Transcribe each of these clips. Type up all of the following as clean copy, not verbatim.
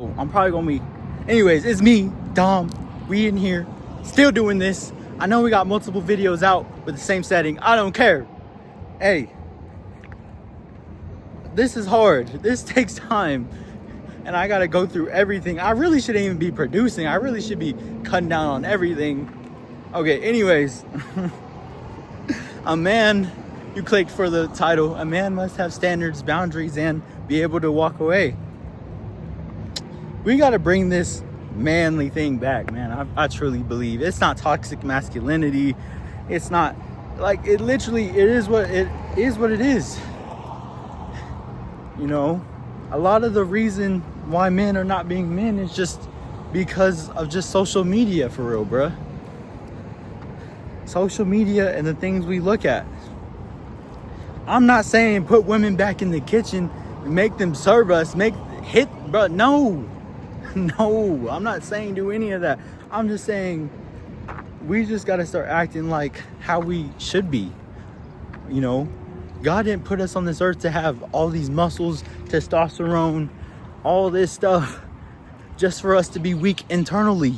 I'm probably gonna be. Anyways, it's me, Dom. We in here, still doing this. I know we got multiple videos out with the same setting. I don't care. Hey, this is hard. This takes time. And I gotta go through everything. I really shouldn't even be producing. I really should be cutting down on everything. Okay, anyways. A man, you clicked for the title. A man must have standards, boundaries, and be able to walk away. We got to bring this manly thing back, man. I truly believe it's not toxic masculinity. It's not like it is what it is. You know, a lot of the reason why men are not being men is just because of just social media, for real, bruh. Social media and the things we look at. I'm not saying put women back in the kitchen and make them serve us, bro. No, I'm not saying do any of that. I'm just saying we just got to start acting like how we should be. You know, God didn't put us on this earth to have all these muscles, testosterone, all this stuff just for us to be weak internally.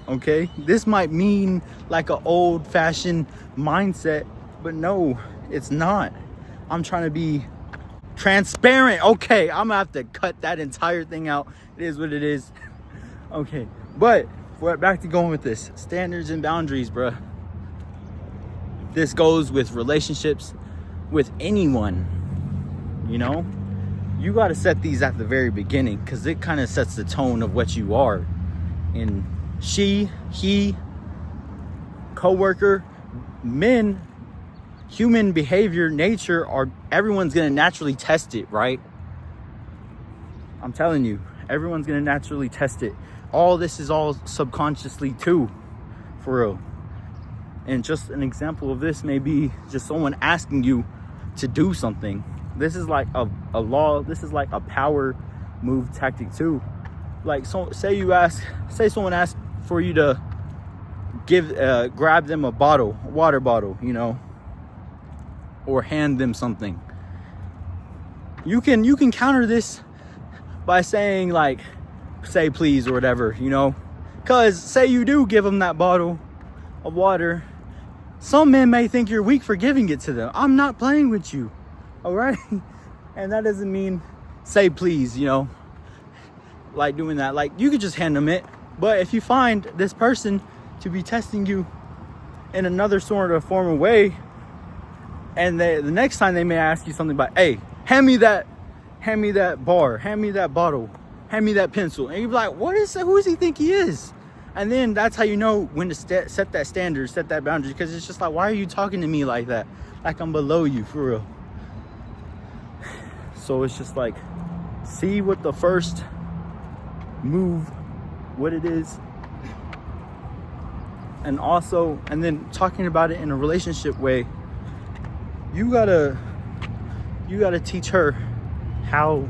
Okay, this might mean like an old-fashioned mindset, but no, it's not. I'm trying to be transparent. Okay, I'm gonna have to cut that entire thing out. It is what it is. Okay, but we're back to going with this standards and boundaries, bruh. This goes with relationships with anyone. You know, you got to set these at the very beginning because it kind of sets the tone of what you are. And she, he, co-worker, men, human behavior, nature, everyone's gonna naturally test it, right? I'm telling you, everyone's gonna naturally test it. All this is all subconsciously too, for real. And just an example of this may be just someone asking you to do something. This is like a law. This is like a power move tactic too. Like, so say someone asks for you to grab them a water bottle, you know, or hand them something. You can counter this by saying like, say please or whatever, you know, because say you do give them that bottle of water, some men may think you're weak for giving it to them. I'm not playing with you, all right? And that doesn't mean say please, you know, like doing that. Like, you could just hand them it. But if you find this person to be testing you in another sort of form of way, and the next time they may ask you something about, hey, hand me that bar, hand me that bottle, hand me that pencil, and you're like, who does he think he is? And then that's how you know when to set that standard, set that boundary, because it's just like, why are you talking to me like that? Like I'm below you, for real. So it's just like, see what the first move, what it is, and then talking about it in a relationship way. You gotta teach her how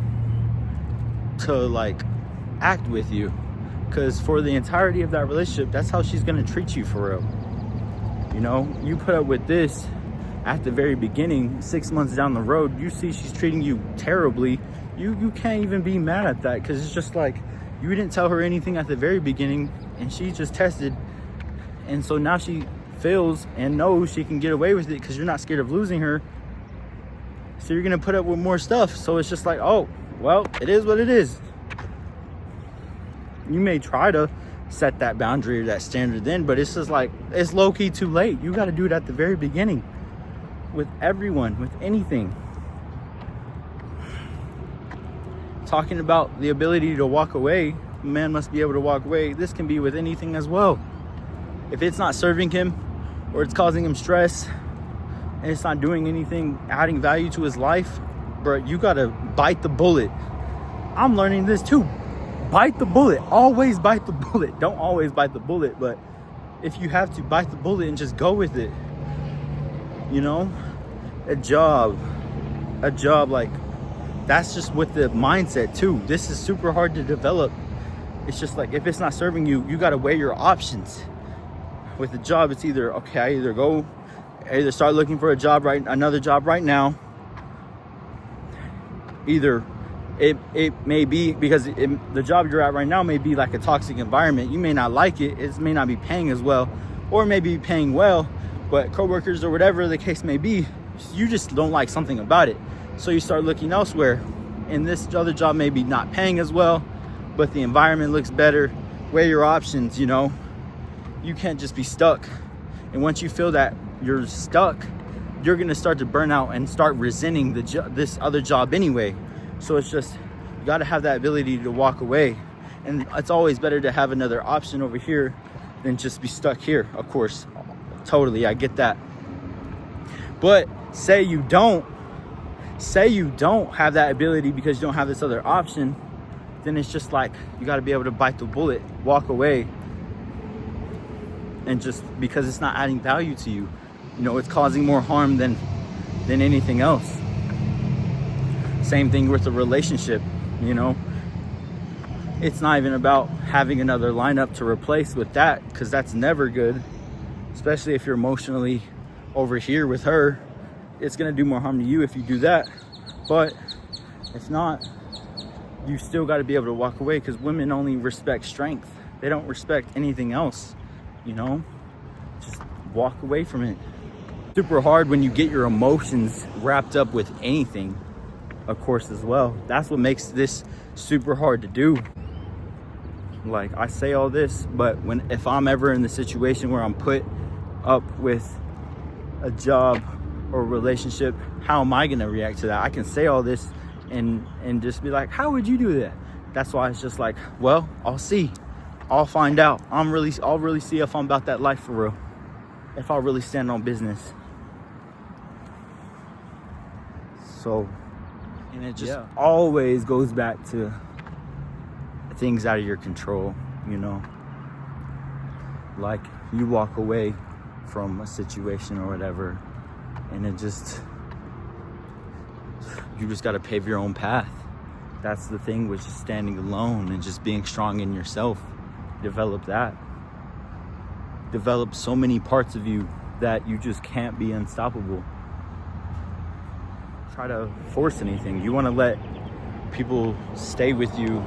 to like act with you, because for the entirety of that relationship, that's how she's gonna treat you, for real. You know, you put up with this at the very beginning. 6 months down the road, you see she's treating you terribly. You can't even be mad at that, because it's just like, you didn't tell her anything at the very beginning, and she just tested, and so now she feels and knows she can get away with it because you're not scared of losing her. So you're gonna put up with more stuff. So it's just like, oh, well, it is what it is. You may try to set that boundary or that standard then, but it's just like, it's low-key too late. You got to do it at the very beginning with everyone, with anything. Talking about the ability to walk away, a man must be able to walk away. This can be with anything as well. If it's not serving him, or it's causing him stress, and it's not doing anything, adding value to his life, bro, you gotta bite the bullet. I'm learning this too. Bite the bullet. Always bite the bullet. Don't always bite the bullet, but if you have to, bite the bullet and just go with it. You know, a job, like, that's just with the mindset too. This is super hard to develop. It's just like, if it's not serving you, you gotta weigh your options. With a job, it's either, okay, I either start looking for another job right now, either it may be because the job you're at right now may be like a toxic environment. You may not like it. It may not be paying as well, or maybe paying well, but coworkers or whatever the case may be, you just don't like something about it. So you start looking elsewhere. And this other job may be not paying as well, but the environment looks better. Weigh your options, you know. You can't just be stuck. And once you feel that you're stuck, you're gonna start to burn out and start resenting this other job anyway. So it's just, you gotta have that ability to walk away. And it's always better to have another option over here than just be stuck here, of course. Totally, I get that. But say you don't have that ability because you don't have this other option, then it's just like, you gotta be able to bite the bullet, walk away, and just because it's not adding value to you. You know, it's causing more harm than anything else. Same thing with a relationship, you know. It's not even about having another lineup to replace with that, because that's never good, especially if you're emotionally over here with her. It's gonna do more harm to you if you do that. But if not, you still got to be able to walk away, because women only respect strength. They don't respect anything else, you know. Just walk away from it. Super hard when you get your emotions wrapped up with anything, of course, as well. That's what makes this super hard to do. Like, I say all this, but if I'm ever in the situation where I'm put up with a job or a relationship, how am I gonna react to that? I can say all this and just be like, how would you do that? That's why it's just like, well, I'll see. I'll find out. I'll really see if I'm about that life for real. If I'll really stand on business. So, and it just always goes back to things out of your control, you know. Like, you walk away from a situation or whatever, and you just got to pave your own path. That's the thing with just standing alone and just being strong in yourself. Develop that. Develop so many parts of you that you just can't be unstoppable. Try to force anything. You want to let people stay with you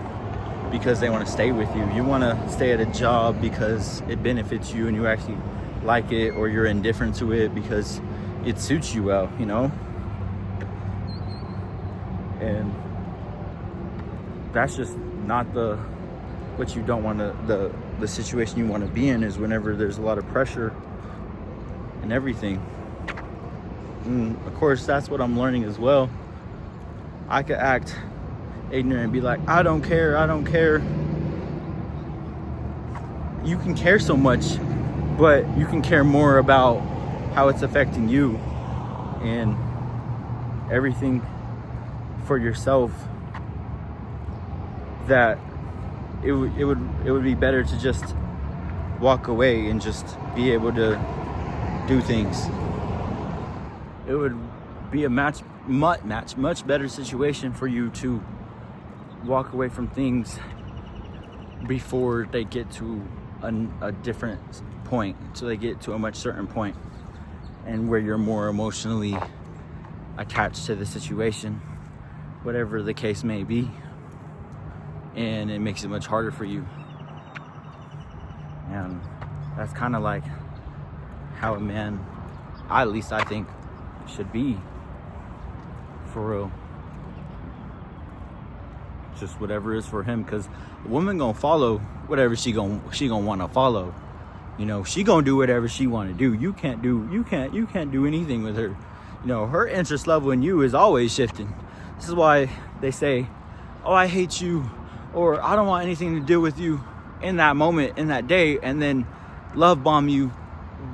because they want to stay with you. You want to stay at a job because it benefits you and you actually like it, or you're indifferent to it because it suits you well, you know? And that's just not what you don't want to, the situation you want to be in is whenever there's a lot of pressure and everything. And of course, that's what I'm learning as well. I could act ignorant and be like, I don't care. You can care so much, but you can care more about how it's affecting you and everything for yourself, that it would be better to just walk away and just be able to do things. It would be a much better situation for you to walk away from things before they get to a different point, so they get to a much certain point, and where you're more emotionally attached to the situation, whatever the case may be, and it makes it much harder for you. And that's kind of like how a man, at least I think, should be, for real. Just whatever is for him, because a woman gonna follow whatever she gonna want to follow. You know, she gonna do whatever she want to do. You can't do anything with her. You know, her interest level in you is always shifting. This is why they say, oh, I hate you, or I don't want anything to do with you in that moment, in that day, and then love bomb you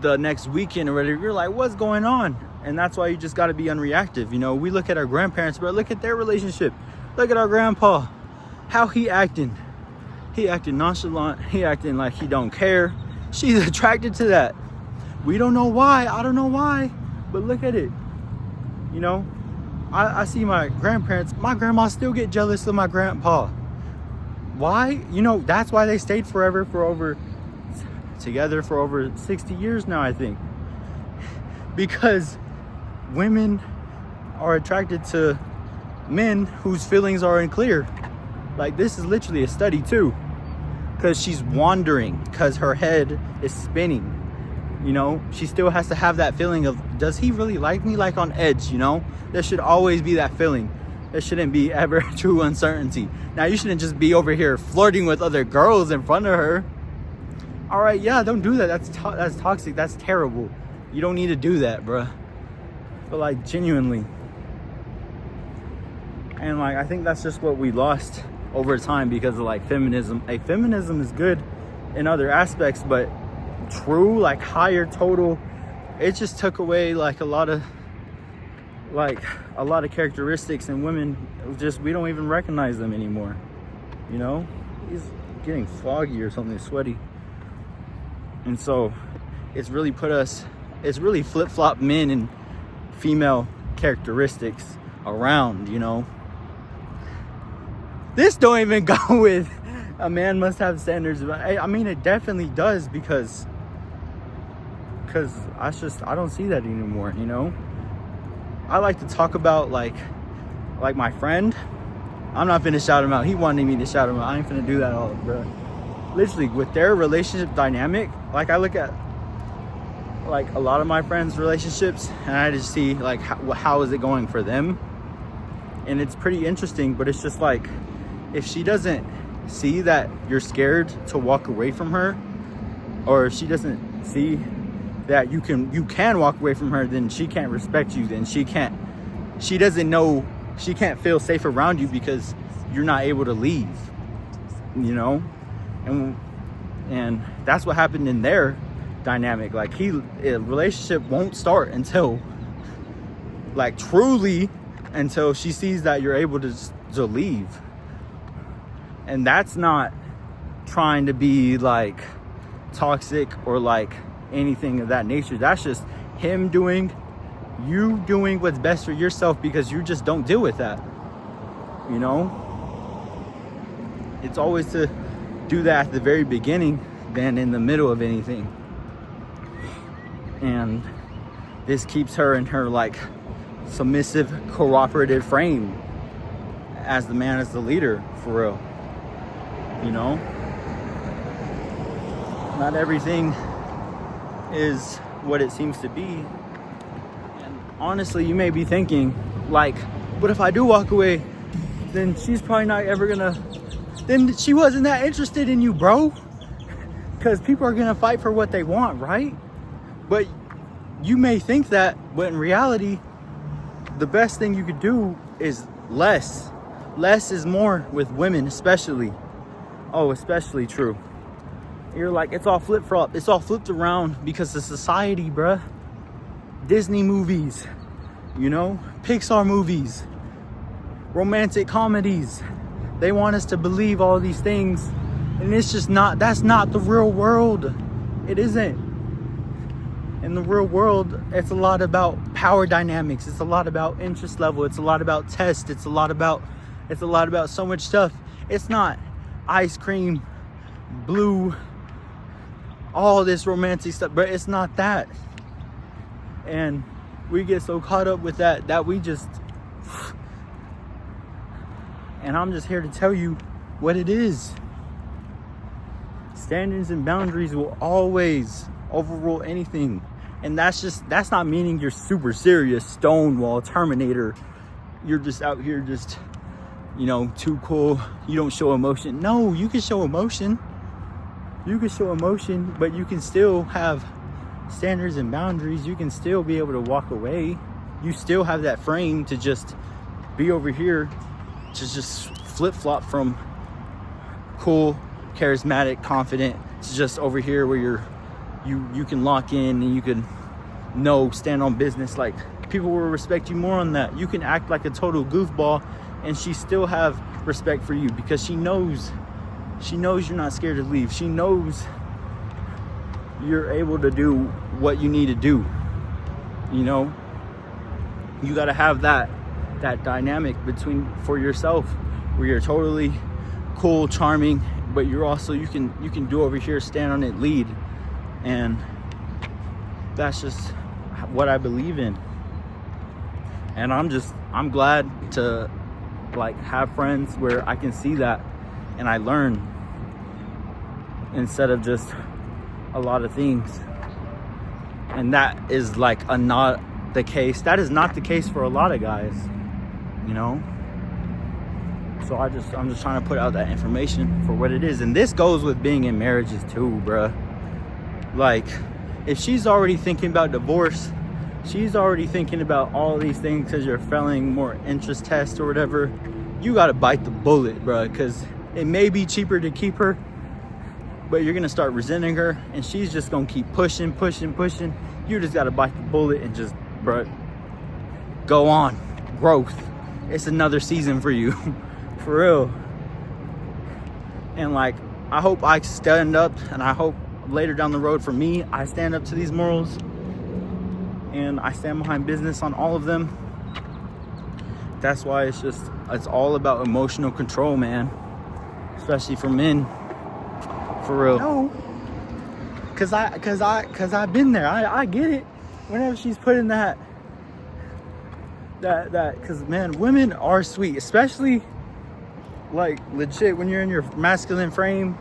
the next weekend or whatever. You're like, what's going on? And that's why you just got to be unreactive. You know, we look at our grandparents, but look at their relationship. Look at our grandpa, how he acting nonchalant. He acting like he don't care. She's attracted to that. We don't know why. I don't know why, but look at it. You know, I see my grandparents, my grandma still get jealous of my grandpa. Why? You know, that's why they stayed together for over 60 years now, I think. Because women are attracted to men whose feelings are unclear. Like, this is literally a study too, because she's wandering, because her head is spinning. You know, she still has to have that feeling of, does he really like me? Like, on edge, you know? There should always be that feeling. There shouldn't be ever true uncertainty. Now, you shouldn't just be over here flirting with other girls in front of her. All right, yeah, don't do that. That's toxic. That's terrible. You don't need to do that, bruh. But, like, genuinely. And, like, I think that's just what we lost over time because of, like, feminism. Like, feminism is good in other aspects, but true, like, higher total, it just took away, like, a lot of characteristics in women. Just, we don't even recognize them anymore, you know? He's getting foggy or something, sweaty. And so it's really flip-flopped men and female characteristics around, you know? This don't even go with a man must have standards. I mean, it definitely does, because I don't see that anymore, you know? I like to talk about, like my friend. I'm not finna shout him out. He wanted me to shout him out. I ain't finna do that all, bro. Literally, with their relationship dynamic, like, I look at, like, a lot of my friends' relationships, and I just see, like, how is it going for them? And it's pretty interesting, but it's just like, if she doesn't see that you're scared to walk away from her, or if she doesn't see that you can walk away from her, then she can't respect you. Then she can't feel safe around you because you're not able to leave, you know? And that's what happened in their dynamic. Like, a relationship won't start until, like, truly until she sees that you're able to leave. And that's not trying to be, like, toxic or, like, anything of that nature. That's just him doing what's best for yourself, because you just don't deal with that, you know? It's always to do that at the very beginning than in the middle of anything. And this keeps her in her, like, submissive, cooperative frame as the man, as the leader, for real. You know, not everything is what it seems to be. And honestly, you may be thinking, like, but if I do walk away, then she's probably not ever gonna, then she wasn't that interested in you, bro. Because people are gonna fight for what they want, right? But you may think that, but in reality, the best thing you could do is less. Less is more with women, especially. Oh, especially true. You're like, it's all flip-flop. It's all flipped around because of society, bruh. Disney movies, you know, Pixar movies, romantic comedies. They want us to believe all these things. And it's just not, that's not the real world. It isn't. In the real world, it's a lot about power dynamics. It's a lot about interest level. It's a lot about test. It's a lot about so much stuff. It's not ice cream, blue, all this romantic stuff, but it's not that. And we get so caught up with that we just, and I'm just here to tell you what it is. Standards and boundaries will always overrule anything. And that's not meaning you're super serious, Stonewall, Terminator. You're just out here just, you know, too cool. You don't show emotion. No, you can show emotion. You can show emotion, but you can still have standards and boundaries. You can still be able to walk away. You still have that frame to just be over here, to just flip-flop from cool, charismatic, confident, to just over here where you can lock in and you can stand on business. Like, people will respect you more on that. You can act like a total goofball and she still have respect for you because she knows you're not scared to leave. She knows you're able to do what you need to do. You know, you got to have that dynamic for yourself where you're totally cool, charming, but you're also, you can do over here, stand on it, lead. And that's just what I believe in. And I'm glad to like have friends where I can see that and I learn instead of just a lot of things. And that is like not the case. That is not the case for a lot of guys, you know. So I'm just trying to put out that information for what it is. And this goes with being in marriages too, bruh. Like, if she's already thinking about divorce, she's already thinking about all these things because you're failing more interest tests or whatever, you gotta bite the bullet, bruh. Because it may be cheaper to keep her, but you're gonna start resenting her, and she's just gonna keep pushing. You just gotta bite the bullet and just, bruh, go on. Growth. It's another season for you. For real. And like, I hope I stand up, and I hope later down the road for me, I stand up to these morals and I stand behind business on all of them. That's why it's all about emotional control, man. Especially for men. For real. No. Cause I've been there. I get it. Whenever she's putting that cause man, women are sweet, especially like legit when you're in your masculine frame.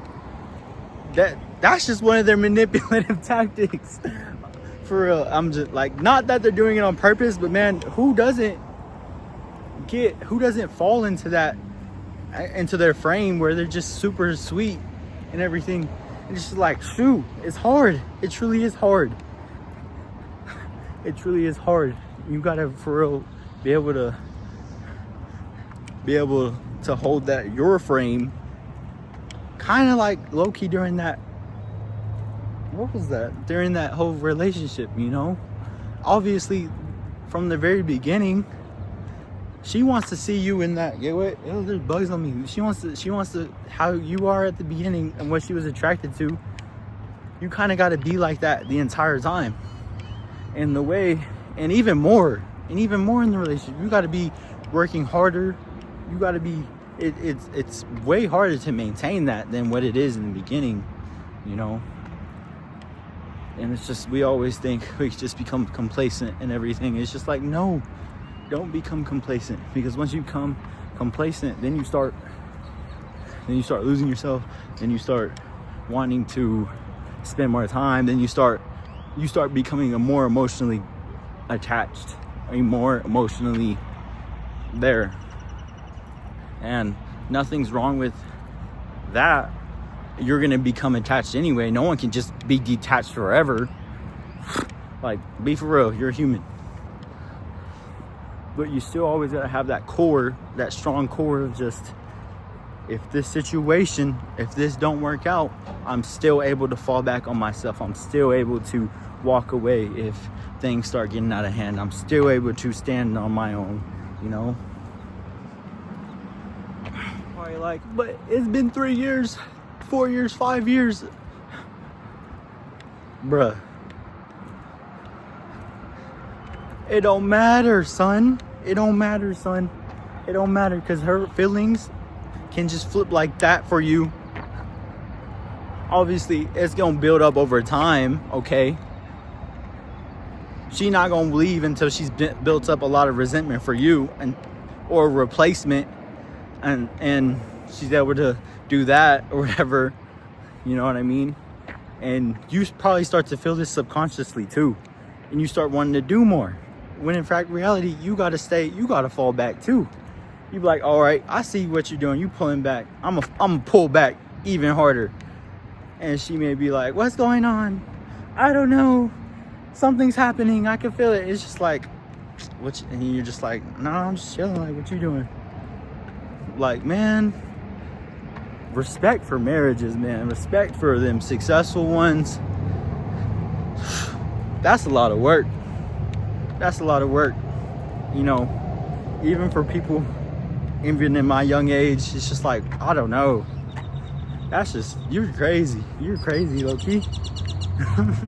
That's just one of their manipulative tactics. For real. I'm just like, not that they're doing it on purpose, but man, who doesn't fall into their frame where they're just super sweet and everything. It's just like, shoot, it's hard. It truly is hard. It truly is hard. You gotta, for real, be able to hold that your frame, kind of like low-key during that, what was that? During that whole relationship, you know? Obviously, from the very beginning, she wants to see you in that. Yeah, wait, oh, there's bugs on me. She wants to how you are at the beginning and what she was attracted to. You kind of got to be like that the entire time. And the way, and even more in the relationship, you got to be working harder. You got to be. It's way harder to maintain that than what it is in the beginning, you know. And it's just, we always think we just become complacent and everything. It's just like, no, don't become complacent, because once you become complacent, then you start losing yourself, then you start wanting to spend more time, then you start becoming a more emotionally attached, more emotionally there. And nothing's wrong with that. You're gonna become attached anyway. No one can just be detached forever. Like, be for real, you're a human. But you still always gotta have that core, that strong core of just, if this don't work out, I'm still able to fall back on myself. I'm still able to walk away if things start getting out of hand. I'm still able to stand on my own, you know? Probably like, but it's been 3 years, 4 years, 5 years. Bruh. It don't matter, son. It don't matter, son. It don't matter, because her feelings can just flip like that for you. Obviously, it's gonna build up over time, okay? She not gonna leave until she's built up a lot of resentment for you, or replacement, and she's able to do that or whatever, you know what I mean? And you probably start to feel this subconsciously too, and you start wanting to do more, when in fact reality, you gotta fall back too. You be like, all right, I see what you're doing, you pulling back, I'm gonna pull back even harder. And she may be like, what's going on? I don't know, something's happening, I can feel it. It's just like, and you're just like, no, I'm just chilling. Like, what you doing? Like, man, respect for marriages, man. Respect for them successful ones. That's a lot of work. That's a lot of work. You know, even for people, even in my young age, it's just like, I don't know. That's just, you're crazy. You're crazy, low-key.